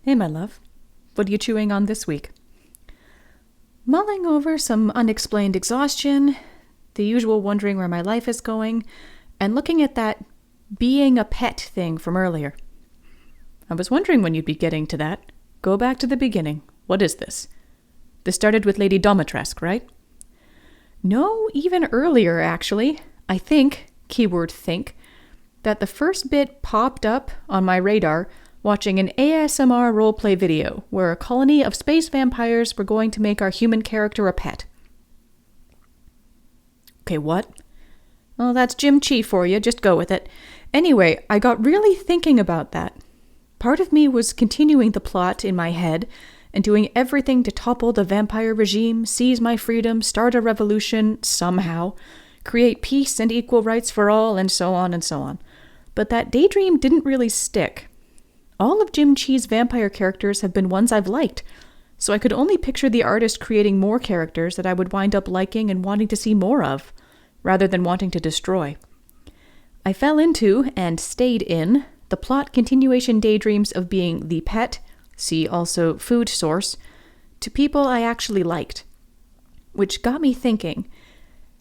Hey, my love. What are you chewing on this week? Mulling over some unexplained exhaustion, the usual wondering where my life is going, and looking at that being a pet thing from earlier. I was wondering when you'd be getting to that. Go back to the beginning. What is this? This started with Lady Domitresque, right? No, even earlier, actually. I think, keyword think, that the first bit popped up on my radar watching an ASMR roleplay video where a colony of space vampires were going to make our human character a pet. Okay, what? Well, that's Jim Chi for you, just go with it. Anyway, I got really thinking about that. Part of me was continuing the plot in my head and doing everything to topple the vampire regime, seize my freedom, start a revolution, somehow, create peace and equal rights for all, and so on and so on. But that daydream didn't really stick. All of Jim Chi's vampire characters have been ones I've liked, so I could only picture the artist creating more characters that I would wind up liking and wanting to see more of, rather than wanting to destroy. I fell into, and stayed in, the plot continuation daydreams of being the pet, see also food source, to people I actually liked. Which got me thinking,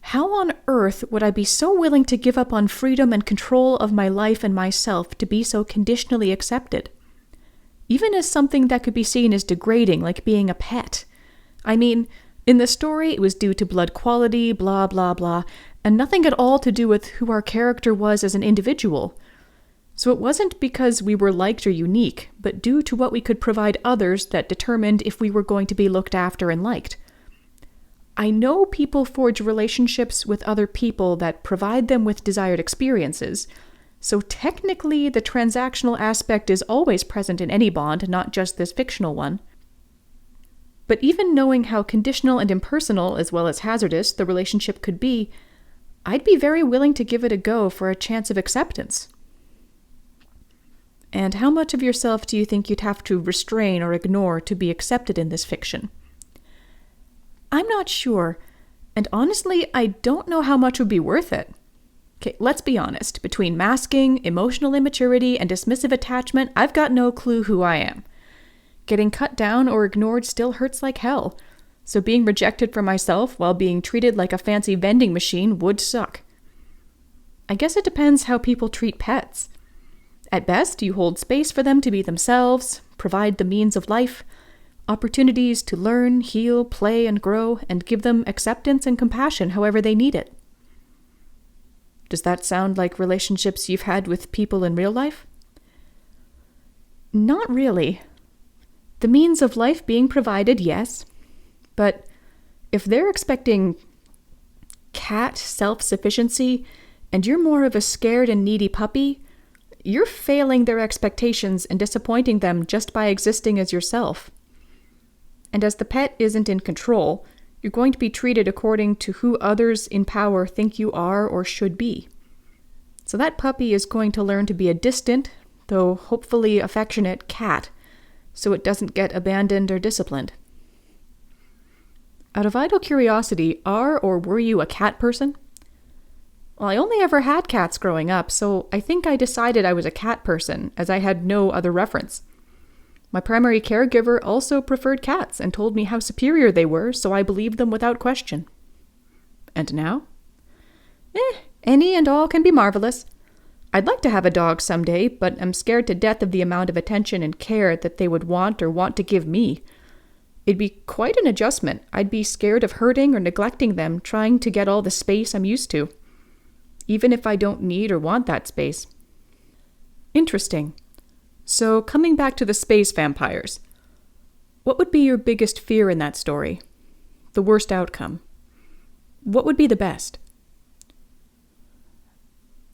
how on earth would I be so willing to give up on freedom and control of my life and myself to be so conditionally accepted? Even as something that could be seen as degrading, like being a pet. I mean, in the story it was due to blood quality, blah blah blah, and nothing at all to do with who our character was as an individual. So it wasn't because we were liked or unique, but due to what we could provide others that determined if we were going to be looked after and liked. I know people forge relationships with other people that provide them with desired experiences, so technically the transactional aspect is always present in any bond, not just this fictional one. But even knowing how conditional and impersonal, as well as hazardous, the relationship could be, I'd be very willing to give it a go for a chance of acceptance. And how much of yourself do you think you'd have to restrain or ignore to be accepted in this fiction? I'm not sure, and honestly, I don't know how much would be worth it. Okay, let's be honest. Between masking, emotional immaturity, and dismissive attachment, I've got no clue who I am. Getting cut down or ignored still hurts like hell, so being rejected for myself while being treated like a fancy vending machine would suck. I guess it depends how people treat pets. At best, you hold space for them to be themselves, provide the means of life, opportunities to learn, heal, play, and grow, and give them acceptance and compassion however they need it. Does that sound like relationships you've had with people in real life? Not really. The means of life being provided, yes. But if they're expecting cat self-sufficiency, and you're more of a scared and needy puppy, you're failing their expectations and disappointing them just by existing as yourself. And as the pet isn't in control, you're going to be treated according to who others in power think you are or should be. So that puppy is going to learn to be a distant, though hopefully affectionate, cat, so it doesn't get abandoned or disciplined. Out of idle curiosity, are or were you a cat person? Well, I only ever had cats growing up, so I think I decided I was a cat person, as I had no other reference. My primary caregiver also preferred cats and told me how superior they were, so I believed them without question. And now? Any and all can be marvelous. I'd like to have a dog someday, but I'm scared to death of the amount of attention and care that they would want to give me. It'd be quite an adjustment. I'd be scared of hurting or neglecting them, trying to get all the space I'm used to, even if I don't need or want that space. Interesting. So, coming back to the space vampires, what would be your biggest fear in that story? The worst outcome? What would be the best?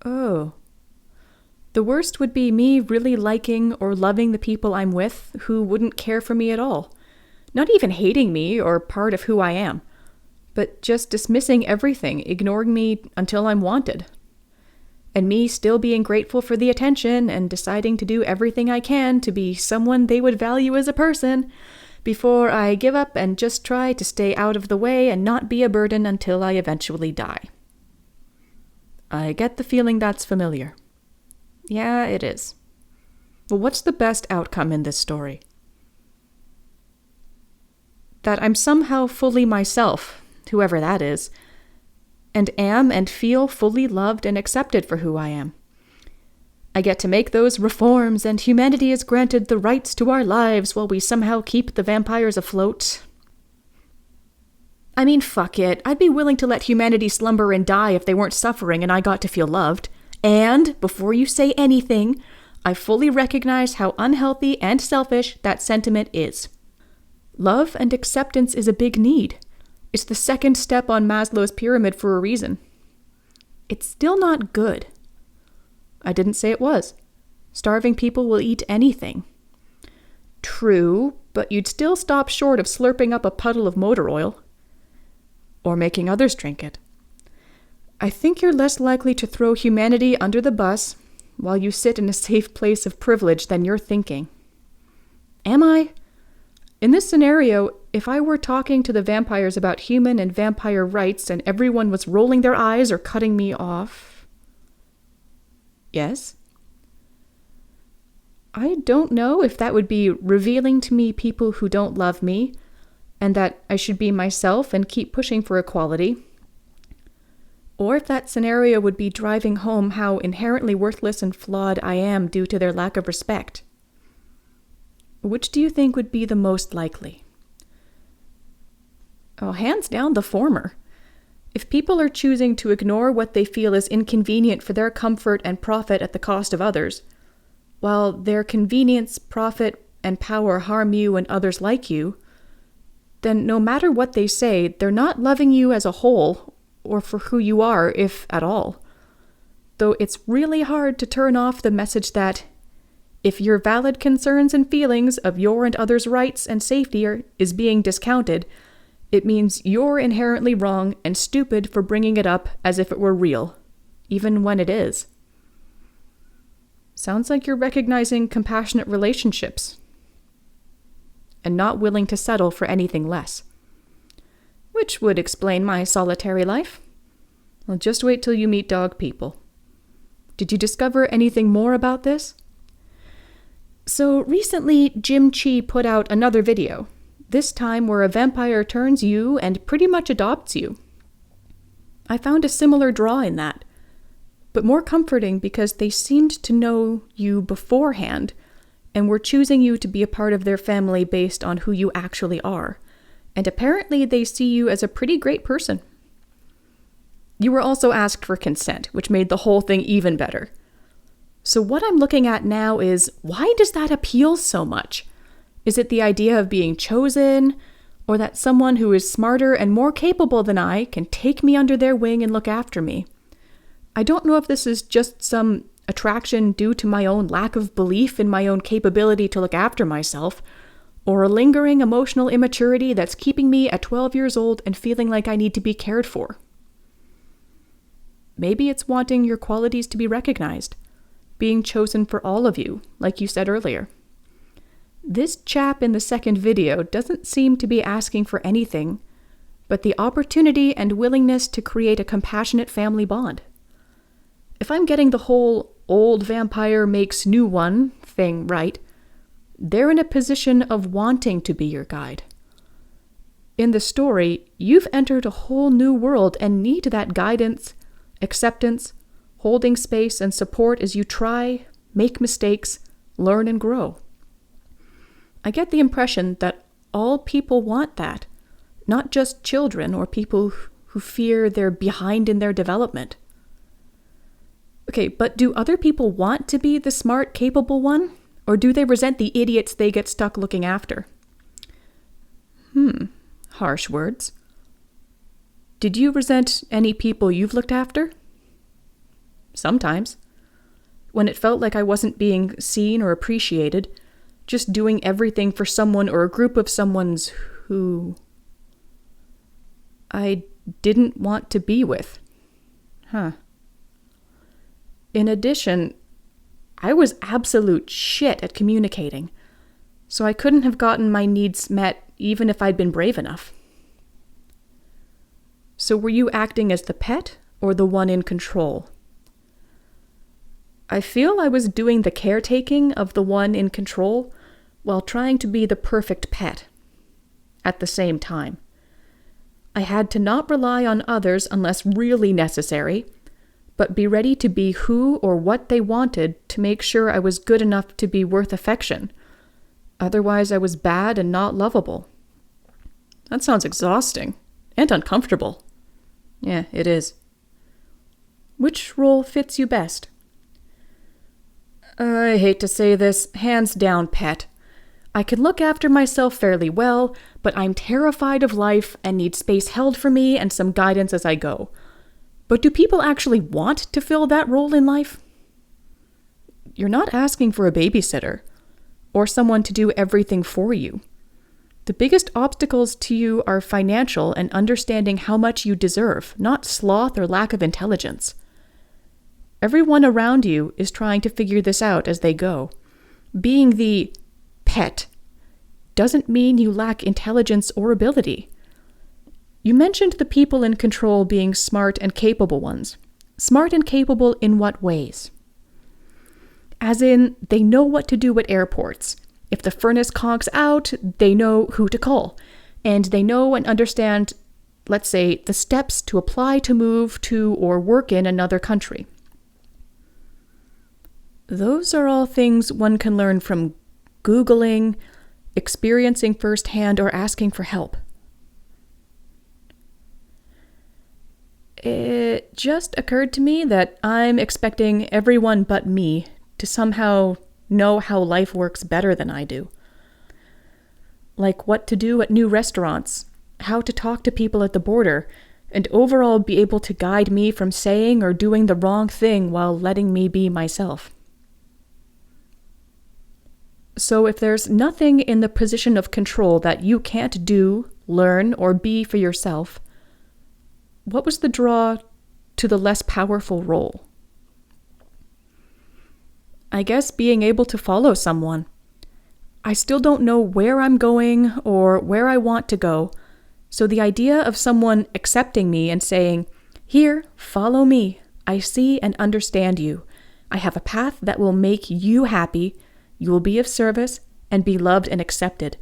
Oh. The worst would be me really liking or loving the people I'm with who wouldn't care for me at all. Not even hating me or part of who I am, but just dismissing everything, ignoring me until I'm wanted. And me still being grateful for the attention and deciding to do everything I can to be someone they would value as a person before I give up and just try to stay out of the way and not be a burden until I eventually die. I get the feeling that's familiar. Yeah, it is. Well, what's the best outcome in this story? that I'm somehow fully myself, whoever that is, and am and feel fully loved and accepted for who I am. I get to make those reforms, and humanity is granted the rights to our lives while we somehow keep the vampires afloat. I mean, fuck it. I'd be willing to let humanity slumber and die if they weren't suffering and I got to feel loved. And, before you say anything, I fully recognize how unhealthy and selfish that sentiment is. Love and acceptance is a big need. It's the second step on Maslow's pyramid for a reason. It's still not good. I didn't say it was. Starving people will eat anything. True, but you'd still stop short of slurping up a puddle of motor oil. Or making others drink it. I think you're less likely to throw humanity under the bus while you sit in a safe place of privilege than you're thinking. Am I? In this scenario, if I were talking to the vampires about human and vampire rights and everyone was rolling their eyes or cutting me off... Yes? I don't know if that would be revealing to me people who don't love me, and that I should be myself and keep pushing for equality. Or if that scenario would be driving home how inherently worthless and flawed I am due to their lack of respect. Which do you think would be the most likely? Oh, hands down the former. If people are choosing to ignore what they feel is inconvenient for their comfort and profit at the cost of others, while their convenience, profit, and power harm you and others like you, then no matter what they say, they're not loving you as a whole, or for who you are, if at all. Though it's really hard to turn off the message that, if your valid concerns and feelings of your and others' rights and safety is being discounted, it means you're inherently wrong and stupid for bringing it up as if it were real, even when it is. Sounds like you're recognizing compassionate relationships and not willing to settle for anything less. Which would explain my solitary life. Well, just wait till you meet dog people. Did you discover anything more about this? So recently, Jim Chi put out another video, this time where a vampire turns you and pretty much adopts you. I found a similar draw in that, but more comforting because they seemed to know you beforehand and were choosing you to be a part of their family based on who you actually are. And apparently they see you as a pretty great person. You were also asked for consent, which made the whole thing even better. So what I'm looking at now is, why does that appeal so much? Is it the idea of being chosen, or that someone who is smarter and more capable than I can take me under their wing and look after me? I don't know if this is just some attraction due to my own lack of belief in my own capability to look after myself, or a lingering emotional immaturity that's keeping me at 12 years old and feeling like I need to be cared for. Maybe it's wanting your qualities to be recognized, being chosen for all of you, like you said earlier. This chap in the second video doesn't seem to be asking for anything but the opportunity and willingness to create a compassionate family bond. If I'm getting the whole old vampire makes new one thing right, they're in a position of wanting to be your guide. In the story, you've entered a whole new world and need that guidance, acceptance, holding space and support as you try, make mistakes, learn and grow. I get the impression that all people want that, not just children or people who fear they're behind in their development. Okay, but do other people want to be the smart, capable one? Or do they resent the idiots they get stuck looking after? Harsh words. Did you resent any people you've looked after? Sometimes. When it felt like I wasn't being seen or appreciated, just doing everything for someone or a group of someone's who I didn't want to be with. In addition, I was absolute shit at communicating, so I couldn't have gotten my needs met even if I'd been brave enough. So were you acting as the pet or the one in control? I feel I was doing the caretaking of the one in control while trying to be the perfect pet. at the same time. I had to not rely on others unless really necessary, but be ready to be who or what they wanted to make sure I was good enough to be worth affection. Otherwise, I was bad and not lovable. That sounds exhausting and uncomfortable. Yeah, it is. Which role fits you best? I hate to say this, hands down, pet. I can look after myself fairly well, but I'm terrified of life and need space held for me and some guidance as I go. But do people actually want to fill that role in life? You're not asking for a babysitter or someone to do everything for you. The biggest obstacles to you are financial and understanding how much you deserve, not sloth or lack of intelligence. Everyone around you is trying to figure this out as they go. Being the pet doesn't mean you lack intelligence or ability. You mentioned the people in control being smart and capable ones. Smart and capable in what ways? As in, they know what to do at airports. If the furnace conks out, they know who to call. And they know and understand, let's say, the steps to apply to move to or work in another country. Those are all things one can learn from Googling, experiencing firsthand, or asking for help. It just occurred to me that I'm expecting everyone but me to somehow know how life works better than I do. Like what to do at new restaurants, how to talk to people at the border, and overall be able to guide me from saying or doing the wrong thing while letting me be myself. So if there's nothing in the position of control that you can't do, learn, or be for yourself, what was the draw to the less powerful role? I guess being able to follow someone. I still don't know where I'm going or where I want to go, so the idea of someone accepting me and saying, "Here, follow me. I see and understand you. I have a path that will make you happy. You will be of service and be loved and accepted."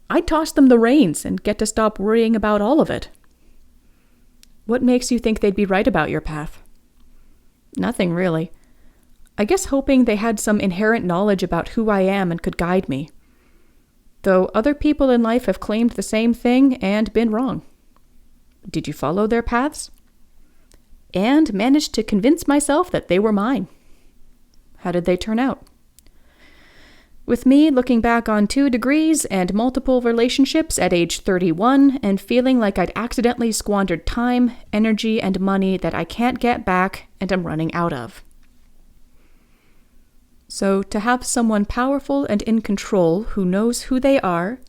I'd toss them the reins and get to stop worrying about all of it. What makes you think they'd be right about your path? Nothing, really. I guess hoping they had some inherent knowledge about who I am and could guide me. Though other people in life have claimed the same thing and been wrong. Did you follow their paths? And managed to convince myself that they were mine. How did they turn out? With me looking back on 2 degrees and multiple relationships at age 31 and feeling like I'd accidentally squandered time, energy, and money that I can't get back and am running out of. So to have someone powerful and in control who knows who they are,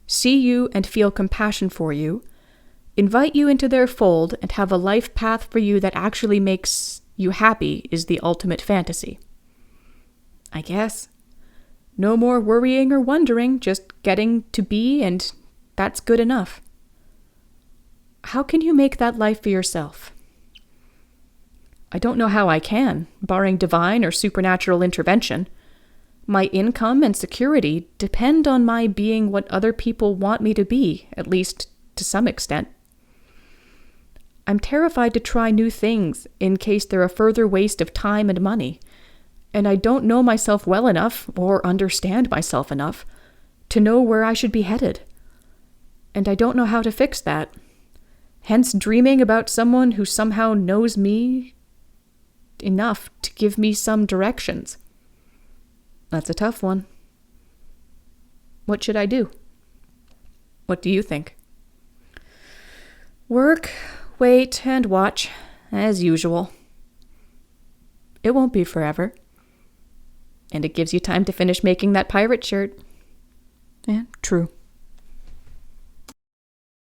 see you and feel compassion for you, invite you into their fold and have a life path for you that actually makes you happy is the ultimate fantasy. I guess. No more worrying or wondering, just getting to be, and that's good enough. How can you make that life for yourself? I don't know how I can, barring divine or supernatural intervention. My income and security depend on my being what other people want me to be, at least to some extent. I'm terrified to try new things in case they're a further waste of time and money. And I don't know myself well enough, or understand myself enough, to know where I should be headed. And I don't know how to fix that. Hence dreaming about someone who somehow knows me enough to give me some directions. That's a tough one. What should I do? What do you think? Work, wait, and watch, as usual. It won't be forever. And it gives you time to finish making that pirate shirt. Yeah, true.